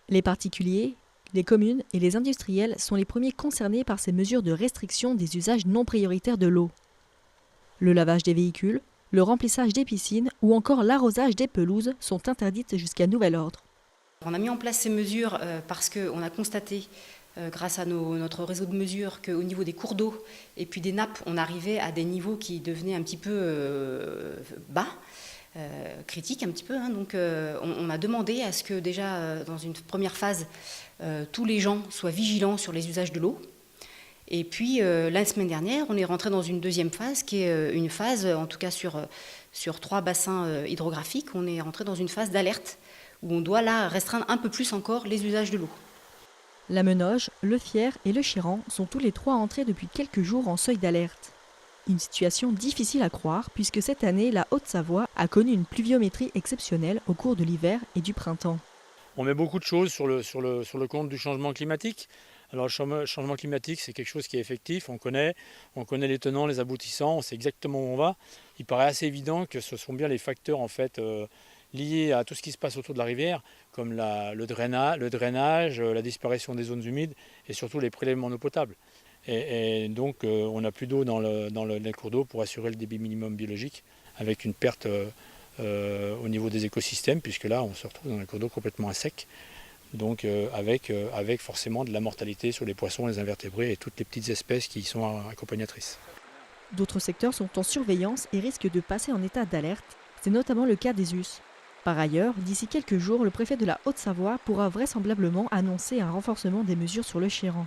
Les particuliers, les communes et les industriels sont les premiers concernés par ces mesures de restriction des usages non prioritaires de l'eau. Le lavage des véhicules, le remplissage des piscines ou encore l'arrosage des pelouses sont interdites jusqu'à nouvel ordre. On a mis en place ces mesures parce qu'on a constaté, grâce à notre réseau de mesures, qu'au niveau des cours d'eau et puis des nappes, on arrivait à des niveaux qui devenaient un petit peu bas, critiques un petit peu. Donc on a demandé à ce que déjà, dans une première phase, tous les gens soient vigilants sur les usages de l'eau. Et puis la semaine dernière, on est rentré dans une deuxième phase qui est une phase, en tout cas sur 3 bassins hydrographiques, on est rentré dans une phase d'alerte où on doit là restreindre un peu plus encore les usages de l'eau. La Menoge, le Fier et le Chéran sont tous les 3 entrés depuis quelques jours en seuil d'alerte. Une situation difficile à croire puisque cette année, la Haute-Savoie a connu une pluviométrie exceptionnelle au cours de l'hiver et du printemps. On met beaucoup de choses sur le compte du changement climatique. Alors le changement climatique, c'est quelque chose qui est effectif, on connaît les tenants, les aboutissants, on sait exactement où on va. Il paraît assez évident que ce sont bien les facteurs en fait liés à tout ce qui se passe autour de la rivière, comme le drainage, la disparition des zones humides et surtout les prélèvements d'eau potable. Et donc on n'a plus d'eau dans les cours d'eau pour assurer le débit minimum biologique, avec une perte au niveau des écosystèmes, puisque là on se retrouve dans un cours d'eau complètement à sec. Donc avec forcément de la mortalité sur les poissons, les invertébrés et toutes les petites espèces qui y sont accompagnatrices. D'autres secteurs sont en surveillance et risquent de passer en état d'alerte. C'est notamment le cas des us. Par ailleurs, d'ici quelques jours, le préfet de la Haute-Savoie pourra vraisemblablement annoncer un renforcement des mesures sur le Chéran.